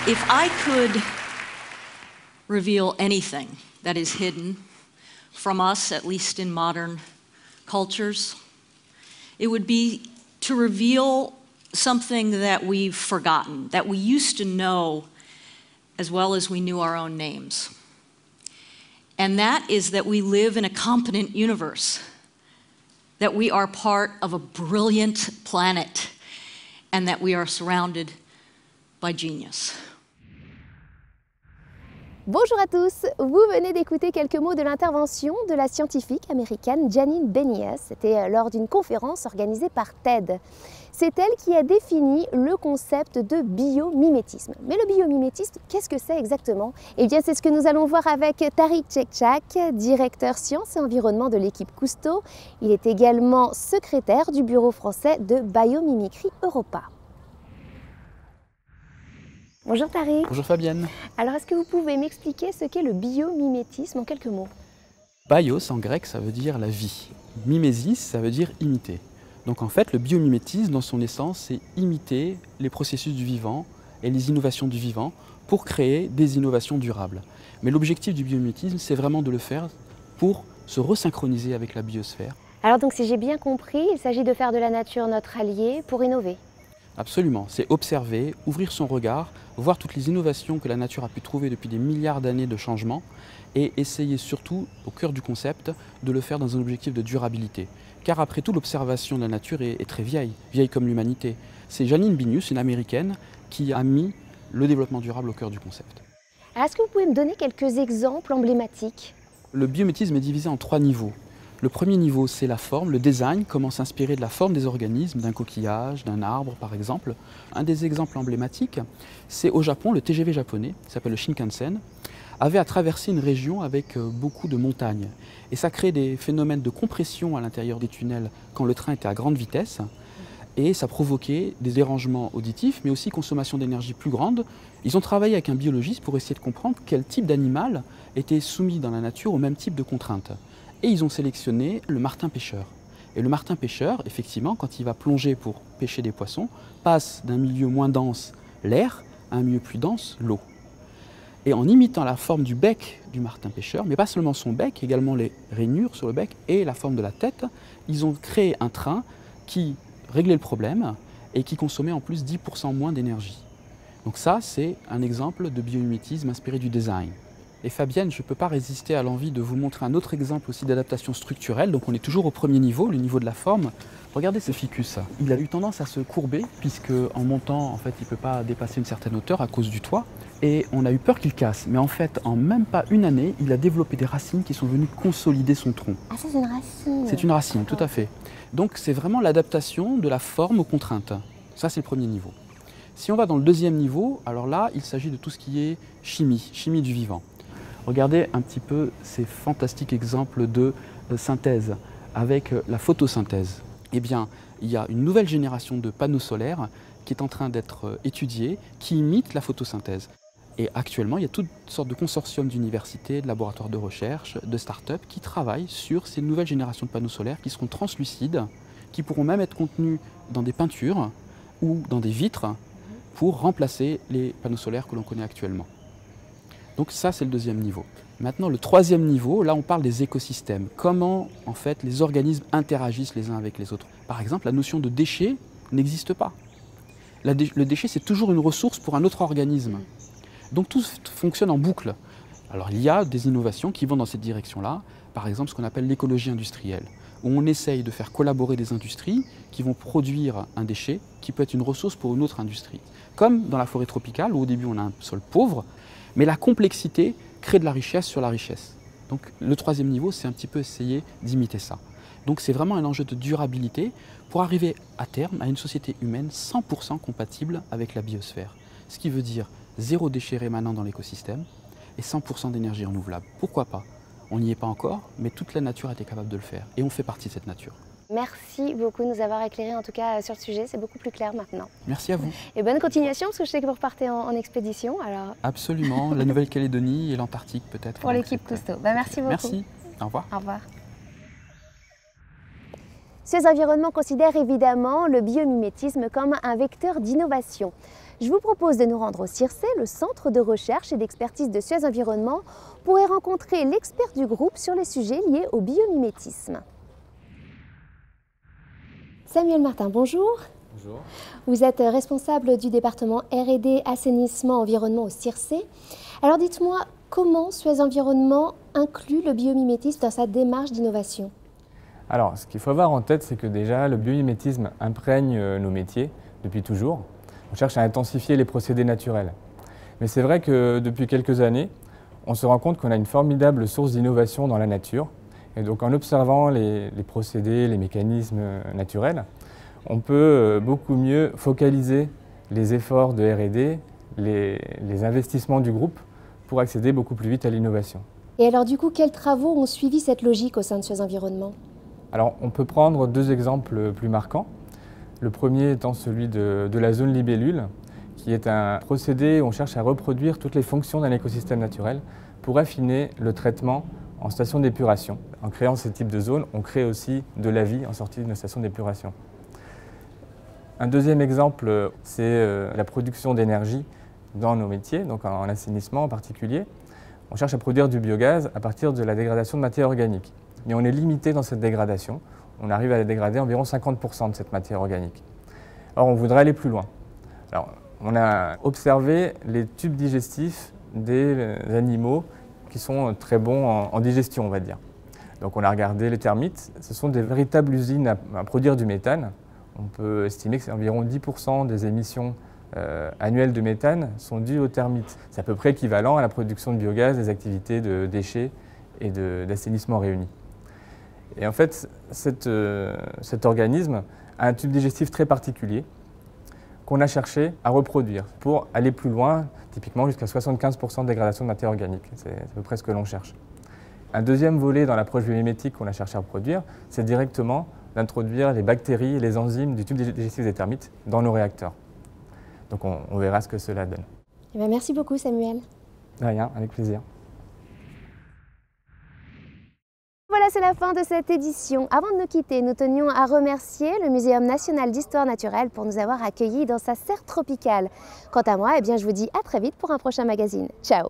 If I could reveal anything that is hidden from us, at least in modern cultures, it would be to reveal something that we've forgotten, that we used to know as well as we knew our own names. And that is that we live in a competent universe, that we are part of a brilliant planet, and that we are surrounded by genius. Bonjour à tous, vous venez d'écouter quelques mots de l'intervention de la scientifique américaine Janine Benyus. C'était lors d'une conférence organisée par TED. C'est elle qui a défini le concept de biomimétisme. Mais le biomimétisme, qu'est-ce que c'est exactement? Eh bien, c'est ce que nous allons voir avec Tariq Çekçak, directeur sciences et environnement de l'équipe Cousteau. Il est également secrétaire du bureau français de biomimicry Europa. Bonjour Tariq. Bonjour Fabienne. Alors, est-ce que vous pouvez m'expliquer ce qu'est le biomimétisme en quelques mots? Bios en grec, ça veut dire la vie. Mimésis, ça veut dire imiter. Donc en fait, le biomimétisme, dans son essence, c'est imiter les processus du vivant et les innovations du vivant pour créer des innovations durables. Mais l'objectif du biomimétisme, c'est vraiment de le faire pour se resynchroniser avec la biosphère. Alors donc, si j'ai bien compris, il s'agit de faire de la nature notre allié pour innover. Absolument, c'est observer, ouvrir son regard, voir toutes les innovations que la nature a pu trouver depuis des milliards d'années de changements et essayer surtout, au cœur du concept, de le faire dans un objectif de durabilité. Car après tout, l'observation de la nature est très vieille, vieille comme l'humanité. C'est Janine Benyus, une américaine, qui a mis le développement durable au cœur du concept. Est-ce que vous pouvez me donner quelques exemples emblématiques? Le biomimétisme est divisé en 3 niveaux. Le premier niveau, c'est la forme, le design, comment s'inspirer de la forme des organismes, d'un coquillage, d'un arbre par exemple. Un des exemples emblématiques, c'est au Japon, le TGV japonais, qui s'appelle le Shinkansen, avait à traverser une région avec beaucoup de montagnes. Et ça crée des phénomènes de compression à l'intérieur des tunnels quand le train était à grande vitesse. Et ça provoquait des dérangements auditifs, mais aussi consommation d'énergie plus grande. Ils ont travaillé avec un biologiste pour essayer de comprendre quel type d'animal était soumis dans la nature au même type de contraintes. Et ils ont sélectionné le martin-pêcheur. Et le martin-pêcheur, effectivement, quand il va plonger pour pêcher des poissons, passe d'un milieu moins dense, l'air, à un milieu plus dense, l'eau. Et en imitant la forme du bec du martin-pêcheur, mais pas seulement son bec, également les rainures sur le bec et la forme de la tête, ils ont créé un train qui réglait le problème et qui consommait en plus 10% moins d'énergie. Donc ça, c'est un exemple de biomimétisme inspiré du design. Et Fabienne, je ne peux pas résister à l'envie de vous montrer un autre exemple aussi d'adaptation structurelle. Donc on est toujours au premier niveau, le niveau de la forme. Regardez ce ficus. Il a eu tendance à se courber puisque en montant, en fait, il ne peut pas dépasser une certaine hauteur à cause du toit. Et on a eu peur qu'il casse. Mais en fait, en même pas une année, il a développé des racines qui sont venues consolider son tronc. Ah, ça c'est une racine. C'est une racine, tout à fait. Donc c'est vraiment l'adaptation de la forme aux contraintes. Ça, c'est le premier niveau. Si on va dans le deuxième niveau, alors là, il s'agit de tout ce qui est chimie, chimie du vivant. Regardez un petit peu ces fantastiques exemples de synthèse avec la photosynthèse. Eh bien, il y a une nouvelle génération de panneaux solaires qui est en train d'être étudiée, qui imite la photosynthèse. Et actuellement, il y a toutes sortes de consortiums d'universités, de laboratoires de recherche, de start-up qui travaillent sur ces nouvelles générations de panneaux solaires qui seront translucides, qui pourront même être contenus dans des peintures ou dans des vitres pour remplacer les panneaux solaires que l'on connaît actuellement. Donc ça, c'est le deuxième niveau. Maintenant, le troisième niveau, là, on parle des écosystèmes. Comment, en fait, les organismes interagissent les uns avec les autres. Par exemple, la notion de déchet n'existe pas. Le déchet, c'est toujours une ressource pour un autre organisme. Donc tout fonctionne en boucle. Alors il y a des innovations qui vont dans cette direction-là. Par exemple, ce qu'on appelle l'écologie industrielle, où on essaye de faire collaborer des industries qui vont produire un déchet qui peut être une ressource pour une autre industrie. Comme dans la forêt tropicale, où au début on a un sol pauvre, mais la complexité crée de la richesse sur la richesse. Donc le troisième niveau, c'est un petit peu essayer d'imiter ça. Donc c'est vraiment un enjeu de durabilité pour arriver à terme à une société humaine 100% compatible avec la biosphère. Ce qui veut dire zéro déchet rémanent dans l'écosystème et 100% d'énergie renouvelable. Pourquoi pas? On n'y est pas encore, mais toute la nature était capable de le faire et on fait partie de cette nature. Merci beaucoup de nous avoir éclairé en tout cas sur le sujet, c'est beaucoup plus clair maintenant. Merci à vous. Et bonne continuation parce que je sais que vous repartez en expédition. Alors... Absolument, la Nouvelle-Calédonie et l'Antarctique peut-être. Pour l'équipe Cousteau. Merci beaucoup. Merci, au revoir. Au revoir. Suez Environnement considère évidemment le biomimétisme comme un vecteur d'innovation. Je vous propose de nous rendre au CIRCE, le centre de recherche et d'expertise de Suez Environnement, pour y rencontrer l'expert du groupe sur les sujets liés au biomimétisme. Samuel Martin, bonjour. Bonjour. Vous êtes responsable du département R&D Assainissement Environnement au CIRCE. Alors dites-moi, comment Suez Environnement inclut le biomimétisme dans sa démarche d'innovation? Alors, ce qu'il faut avoir en tête, c'est que déjà, le biomimétisme imprègne nos métiers depuis toujours. On cherche à intensifier les procédés naturels. Mais c'est vrai que depuis quelques années, on se rend compte qu'on a une formidable source d'innovation dans la nature. Et donc, en observant les procédés, les mécanismes naturels, on peut beaucoup mieux focaliser les efforts de R&D, les investissements du groupe pour accéder beaucoup plus vite à l'innovation. Et alors du coup, quels travaux ont suivi cette logique au sein de Suez Environnement? Alors, on peut prendre deux exemples plus marquants. Le premier étant celui de la zone libellule, qui est un procédé où on cherche à reproduire toutes les fonctions d'un écosystème naturel pour affiner le traitement en station d'épuration. En créant ce type de zone, on crée aussi de la vie en sortie d'une station d'épuration. Un deuxième exemple, c'est la production d'énergie dans nos métiers, donc en assainissement en particulier. On cherche à produire du biogaz à partir de la dégradation de matière organique. Mais on est limité dans cette dégradation. On arrive à dégrader environ 50% de cette matière organique. Or, on voudrait aller plus loin. Alors, on a observé les tubes digestifs des animaux qui sont très bons en digestion, on va dire. Donc, on a regardé les termites. Ce sont des véritables usines à produire du méthane. On peut estimer que c'est environ 10% des émissions annuelles de méthane sont dues aux termites. C'est à peu près équivalent à la production de biogaz des activités de déchets et d'assainissement réunis. Et en fait, cet organisme a un tube digestif très particulier qu'on a cherché à reproduire pour aller plus loin, typiquement jusqu'à 75% de dégradation de matière organique. C'est à peu près ce que l'on cherche. Un deuxième volet dans l'approche biomimétique qu'on a cherché à reproduire, c'est directement d'introduire les bactéries et les enzymes du tube digestif des termites dans nos réacteurs. Donc on verra ce que cela donne. Eh bien, merci beaucoup Samuel. De rien, avec plaisir. Voilà, c'est la fin de cette édition. Avant de nous quitter, nous tenions à remercier le Muséum national d'histoire naturelle pour nous avoir accueillis dans sa serre tropicale. Quant à moi, eh bien, je vous dis à très vite pour un prochain magazine. Ciao!